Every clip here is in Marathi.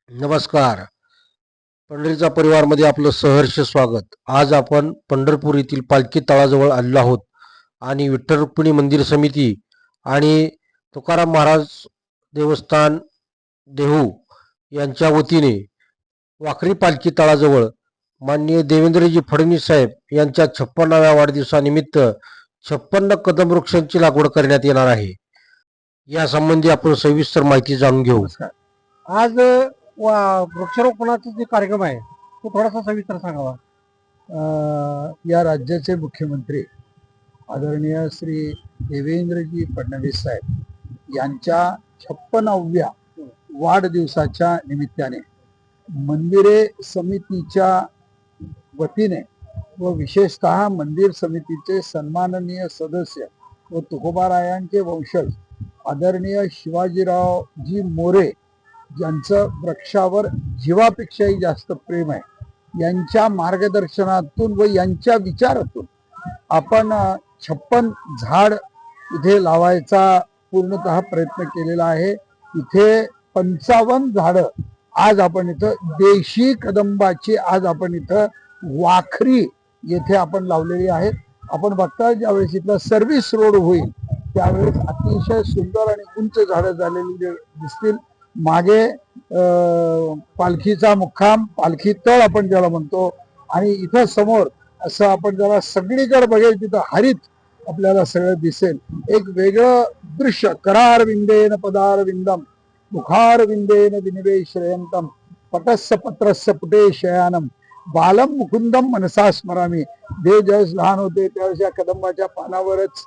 नमस्कार. पंढरीचा परिवारमध्ये आपलं सहर्ष स्वागत. आज आपण पंढरपूर येथील पालखी तळाजवळ आलेलो आहोत आणि विठ्ठल रुक्मिणी मंदिर समिती आणि तुकाराम महाराज देवस्थान देहू यांच्या वतीने वाखरी पालखी तळाजवळ माननीय देवेंद्रजी फडणवीस साहेब यांच्या 56व्या वाढदिवसानिमित्त 56 कदम वृक्षांची लागवड करण्यात येणार आहे. या संबंधी आपण सविस्तर माहिती जाणून घेऊ. आज वृक्षारोपणाचा जे कार्यक्रम आहे तो थोडासा सविस्तर सांगावा. या राज्याचे मुख्यमंत्री आदरणीय श्री देवेंद्रजी फडणवीस साहेब यांच्या 56व्या वाढदिवसाच्या निमित्ताने मंदिरे समितीच्या वतीने व विशेषतः मंदिर समितीचे सन्माननीय सदस्य व तुकोबारायांचे वंशज आदरणीय शिवाजीरावजी मोरे ज्यांचं वृक्षावर जीवापेक्षाही जास्त प्रेम आहे, यांच्या मार्गदर्शनातून व यांच्या विचारातून आपण 56 झाड इथे लावायचा पूर्णतः प्रयत्न केलेला आहे. इथे 55 झाडं आज आपण इथं देशी कदंबाची आज आपण इथं वाखरी येथे आपण लावलेली आहेत. आपण बघता ज्यावेळेस इथला सर्व्हिस रोड होईल त्यावेळेस अतिशय सुंदर आणि उंच झाडं झालेली दिसतील. मागे पालखीचा मुक्काम, पालखी तळ आपण ज्याला म्हणतो, आणि इथं समोर असं आपण जरा सगळीकडे बघेल तिथं हरित आपल्याला सगळं दिसेल. एक वेगळं दृश्य. करार विंदेन पदार विंदम मुखार विंदेन विनिवे श्रेयंतम पटस्य पत्रस्य पुटे शयानम बालम मुकुंदम मनसा स्मरामी. देव ज्यावेळेस लहान होते त्यावेळेस या कदंबाच्या पानावरच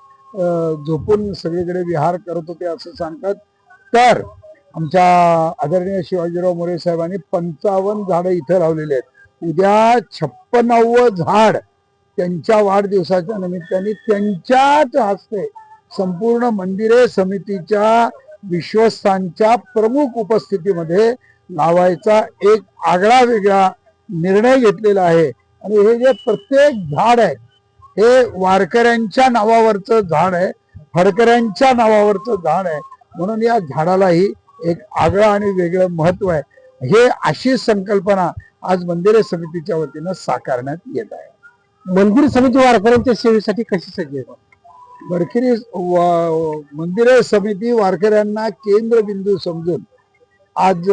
झोपून सगळीकडे विहार करत होते असं सांगतात. तर आमच्या आदरणीय शिवाजीराव मोरे साहेबांनी 55 झाडं इथं लावलेली आहेत. उद्या 56वं झाड त्यांच्या वाढदिवसाच्या निमित्ताने त्यांच्याच हस्ते संपूर्ण मंदिरे समितीच्या विश्वस्तांच्या प्रमुख उपस्थितीमध्ये लावायचा एक आगळा वेगळा निर्णय घेतलेला आहे. आणि हे जे प्रत्येक झाड आहे हे वारकऱ्यांच्या नावावरचं झाड आहे, फडकऱ्यांच्या नावावरचं झाड आहे. म्हणून या झाडालाही एक आगळं आणि वेगळं महत्व आहे. हे अशी संकल्पना आज मंदिर समितीच्या वतीनं साकारण्यात येत आहे. मंदिर समिती वारकऱ्यांच्या सेवेसाठी कशी सज्ज आहे? वारकरी मंदिर समिती वारकऱ्यांना केंद्रबिंदू समजून आज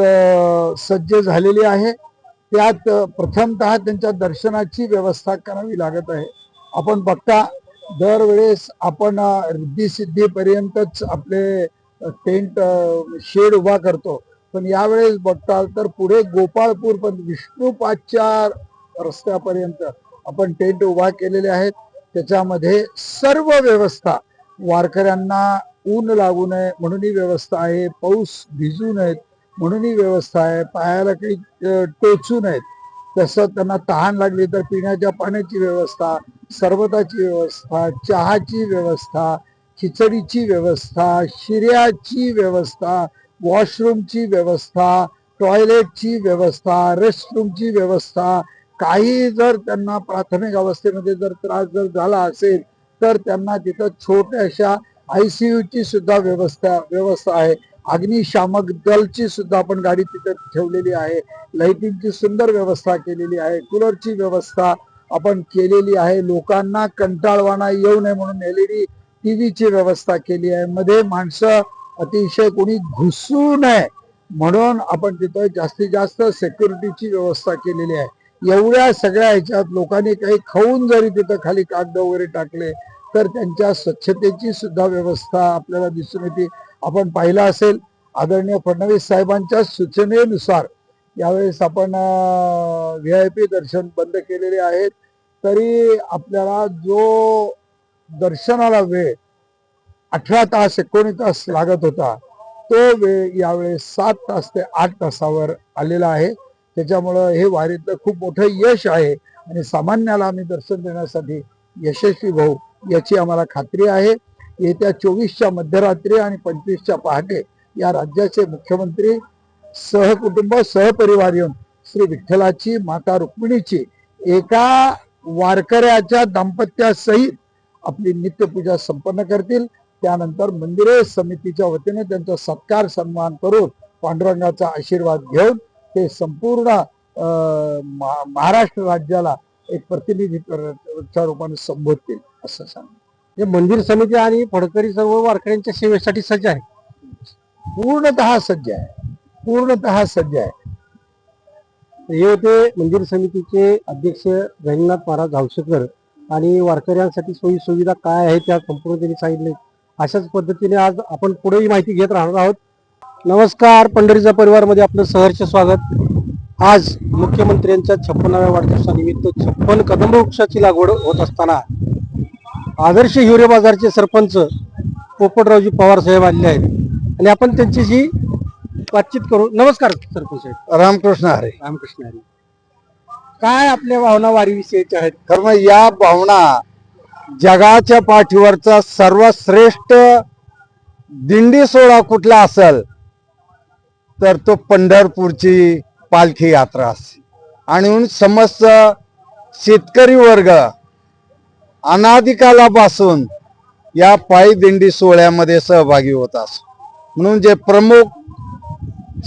सज्ज झालेली आहे. त्यात प्रथमतः त्यांच्या दर्शनाची व्यवस्था करावी लागत आहे. आपण बघता दरवेळेस आपण रिद्धी सिद्धीपर्यंतच आपले टेंट शेड उभा करतो, पण यावेळेस बघता तर पुढे गोपाळपूर पण विष्णुपादच्या रस्त्यापर्यंत आपण टेंट उभा केलेले आहेत. त्याच्यामध्ये सर्व व्यवस्था वारकऱ्यांना ऊन लागू नये म्हणूनही व्यवस्था आहे, पाऊस भिजू नयेत म्हणूनही व्यवस्था आहे, पायाला काही टोचू नयेत, तसं त्यांना तहान लागली तर पिण्याच्या पाण्याची व्यवस्था, सरबताची व्यवस्था, चहाची व्यवस्था, खिचडीची व्यवस्था, शिर्याची व्यवस्था, वॉशरूमची व्यवस्था, टॉयलेटची व्यवस्था, रेस्टरूमची व्यवस्था. काही जर त्यांना प्राथमिक अवस्थेमध्ये जर त्रास जर झाला असेल तर त्यांना तिथं छोट्याशा ICUची सुद्धा व्यवस्था आहे. अग्निशामक दलची सुद्धा आपण गाडी तिथे ठेवलेली आहे. लाईटिंगची सुंदर व्यवस्था केलेली आहे. कूलरची व्यवस्था आपण केलेली आहे. लोकांना कंटाळवाणा येऊ नये म्हणून LED टीव्हीची व्यवस्था केली आहे. मध्ये माणसं अतिशय कोणी घुसू नये म्हणून आपण तिथं जास्तीत जास्त सेक्युरिटीची व्यवस्था केलेली आहे. एवढ्या सगळ्या ह्याच्यात लोकांनी काही खाऊन जरी तिथं खाली कागद वगैरे टाकले तर त्यांच्या स्वच्छतेची सुद्धा व्यवस्था आपल्याला दिसून येते. आपण पाहिलं असेल आदरणीय फडणवीस साहेबांच्या सूचनेनुसार यावेळेस आपण VIP दर्शन बंद केलेले आहेत. तरी आपल्याला जो दर्शनाला वेळ 18 तास 19 तास लागत होता तो वेळ यावेळेस 7 तास ते 8 तासावर आलेला आहे. त्याच्यामुळं हे वारीतलं खूप मोठं यश आहे आणि सामान्याला आम्ही दर्शन देण्यासाठी यशस्वी होऊ याची आम्हाला खात्री आहे. येत्या 24च्या मध्यरात्री आणि 25च्या पहाटे या राज्याचे मुख्यमंत्री सहकुटुंब सहपरिवार येऊन श्री विठ्ठलाची माता रुक्मिणीची एका वारकऱ्याच्या दाम्पत्यासहित आपली नित्यपूजा संपन्न करतील. त्यानंतर मंदिरे समितीच्या वतीने त्यांचा सत्कार सन्मान करून पांडुरंगाचा आशीर्वाद घेऊन ते संपूर्ण महाराष्ट्र राज्याला एक प्रतिनिधित्वाच्या रूपाने संबोधतील असं सांग. हे मंदिर समिती आणि फडकरी सर्व वारकऱ्यांच्या सेवेसाठी सज्ज आहे. पूर्णतः सज्ज आहे, पूर्णतः सज्ज आहे. हे होते मंदिर समितीचे अध्यक्ष गहिनीनाथ महाराज धावशेकर आणि वारकऱ्यांसाठी सोयी सुविधा काय आहे त्या संपूर्ण त्यांनी सांगितले. अशाच पद्धतीने आज आपण पुढेही माहिती घेत राहणार आहोत. नमस्कार, पंढरीचा परिवारमध्ये आपलं सहर्ष स्वागत. आज मुख्यमंत्र्यांच्या 56व्या वाढदिवसानिमित्त 56 कदंब वृक्षाची लागवड होत असताना आदर्श हिवरे बाजारचे सरपंच पोपटरावजी पवार साहेब आलेले आहेत आणि आपण त्यांच्याशी बातचीत करू. नमस्कार सरपंच साहेब. रामकृष्ण हरे. रामकृष्ण हरी. काय आपल्या भावना वारीविषयीच्या आहेत? तर मग या भावना जगाच्या पाठीवरचा सर्वश्रेष्ठ दिंडी सोहळा कुठला असेल तर तो पंढरपूरची पालखी यात्रा असते. आणि म्हणून समस्त शेतकरी वर्ग अनादिकालापासून या पायी दिंडी सोहळ्यामध्ये सहभागी होत असतो. म्हणून जे प्रमुख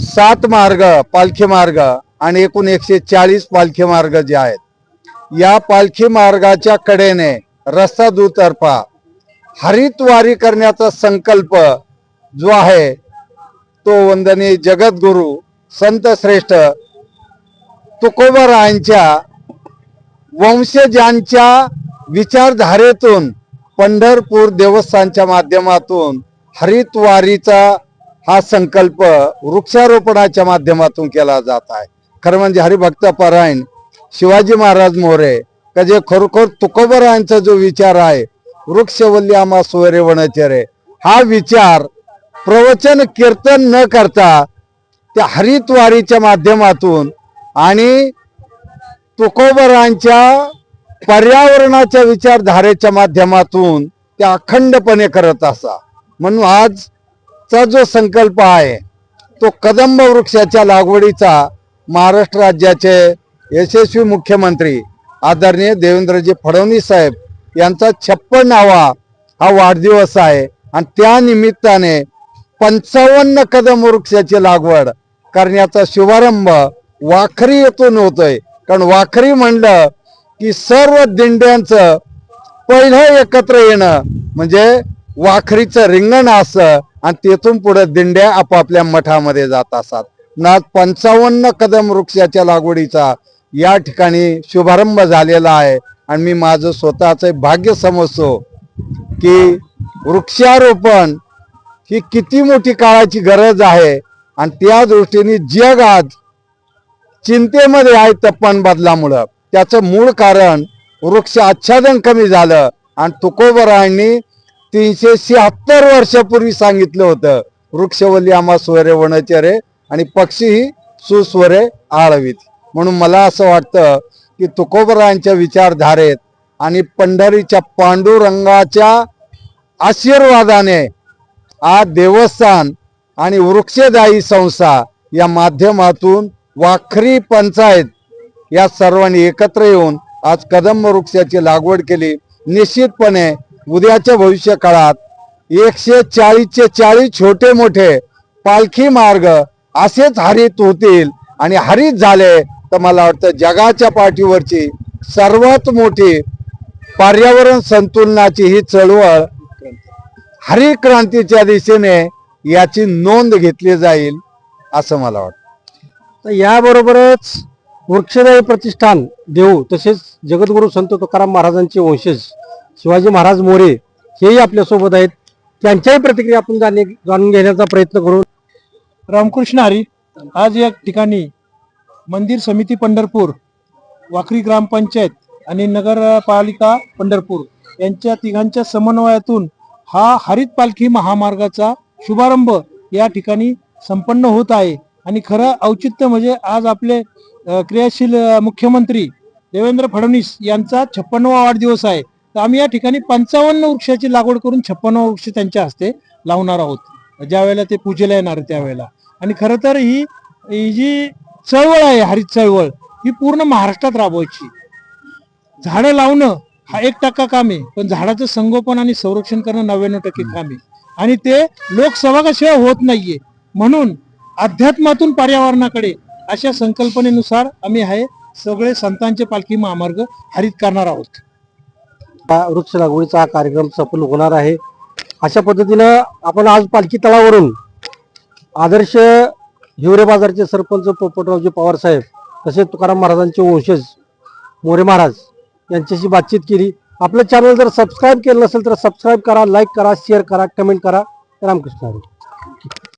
7 मार्ग पालखी मार्ग आणि एकूण 140 पालखी मार्ग जे आहेत, या पालखी मार्गाच्या कडेने रस्ता दुतर्फा हरित वारी करण्याचा संकल्प जो आहे तो वंदनीय जगद्गुरु संत श्रेष्ठ तुकोबारायांच्या वंशजांच्या विचारधारेतून पंढरपूर देवस्थानच्या माध्यमातून हरित वारीचा हा संकल्प वृक्षारोपणाच्या माध्यमातून केला जात आहे. खरं म्हणजे हरिभक्त परायण शिवाजी महाराज मोरे का जे खरोखर तुकोबारायांचा जो विचार आहे वृक्षवल्ली आम्हा सोयरे वनचरे, हा विचार प्रवचन कीर्तन न करता त्या हरित वारीच्या माध्यमातून आणि तुकोबारायांच्या पर्यावरणाच्या विचारधारेच्या माध्यमातून त्या अखंडपणे करत असा. म्हणून आजचा जो संकल्प आहे तो कदंब वृक्षाच्या लागवडीचा महाराष्ट्र राज्याचे यशस्वी मुख्यमंत्री आदरणीय देवेंद्रजी फडणवीस साहेब यांचा 56वा हा वाढदिवस आहे आणि त्या निमित्ताने 55 कदंब वृक्षाची लागवड करण्याचा शुभारंभ वाखरी येथून होतोय. कारण वाखरी म्हणलं की सर्व दिंड्यांचं पहिलं एकत्र येणं म्हणजे वाखरीचं रिंगण असं आणि तेथून पुढे दिंड्या आपापल्या मठामध्ये जात असतात. आज 55 कदंब वृक्षाच्या लागवडीचा या ठिकाणी शुभारंभ झालेला आहे आणि मी माझं स्वतःचं भाग्य समजतो की वृक्षारोपण ही किती मोठी काळाची गरज आहे आणि त्या दृष्टीने जग आज चिंतेमध्ये आहे तापमान बदलामुळं. त्याचं मूळ कारण वृक्ष आच्छादन कमी झालं आणि तुकोबारायांनी 376 वर्षापूर्वी सांगितलं होतं वृक्षवल्ली आम्हा सोयरे वनचरे आणि पक्षीही सुस्वरे आळवीत. म्हणून मला असं वाटतं की तुकोबारायांच्या विचारधारेत आणि पंढरीच्या पांडुरंगाच्या आशीर्वादाने आज देवस्थान आणि वृक्षदायी संस्था या माध्यमातून वाखरी पंचायत या सर्वांनी एकत्र येऊन आज कदंब वृक्षाची लागवड केली. निश्चितपणे उद्याच्या भविष्य काळात 140चे 40 छोटे मोठे पालखी मार्ग असेच हरित होतील आणि हरित झाले तर मला वाटतं जगाच्या पाठीवरची सर्वात मोठी पर्यावरण संतुलनाची ही चळवळ हरित क्रांतीच्या दिशेने याची नोंद घेतली जाईल असं मला वाटतं. तर याबरोबरच वृक्षदायी प्रतिष्ठान देऊ तसेच जगद्गुरु संत तुकाराम महाराजांचे वंशज शिवाजी महाराज मोरे हेही आपल्यासोबत आहेत. त्यांच्याही प्रतिक्रिया आपण जाणून घेण्याचा प्रयत्न करू. रामकृष्ण हरी. आज या ठिकाणी मंदिर समिती पंढरपूर, वाखरी ग्रामपंचायत आणि नगरपालिका पंढरपूर यांच्या तिघांच्या समन्वयातून हा हरित पालखी महामार्गाचा शुभारंभ या ठिकाणी संपन्न होत आहे. आणि खरं औचित्य म्हणजे आज आपले क्रियाशील मुख्यमंत्री देवेंद्र फडणवीस यांचा 56वा वाढदिवस आहे. तर आम्ही या ठिकाणी 55 वृक्षाची लागवड करून 56 वृक्ष त्यांच्या हस्ते लावणार आहोत ज्यावेळेला ते पूजेला येणार त्यावेळेला. आणि खरं तर ही जी चळवळ आहे हरित चळवळ ही पूर्ण महाराष्ट्रात राबवायची. झाडं लावणं हा 1% काम आहे, पण झाडाचं संगोपन आणि संरक्षण करणं 99% काम आहे. आणि ते लोकसहभागाशिवाय होत नाहीये. म्हणून अध्यात्मातून पर्यावरणाकडे अशा संकल्पनेनुसार आम्ही आहे सगळे संतांचे पालखी महामार्ग हरित करणार आहोत. वृक्ष लागवडीचा हा कार्यक्रम सफल होणार आहे. अशा पद्धतीनं आपण आज पालखी तळावरून आदर्श हिवरे बाजारचे सरपंच पोपटरावजी पवार साहेब तसेच तुकाराम महाराजांचे वंशज मोरे महाराज यांच्याशी बातचीत केली. आपलं चॅनल जर सबस्क्राईब केलं नसेल तर सबस्क्राईब करा, लाईक करा, शेअर करा, कमेंट करा. रामकृष्ण हरी.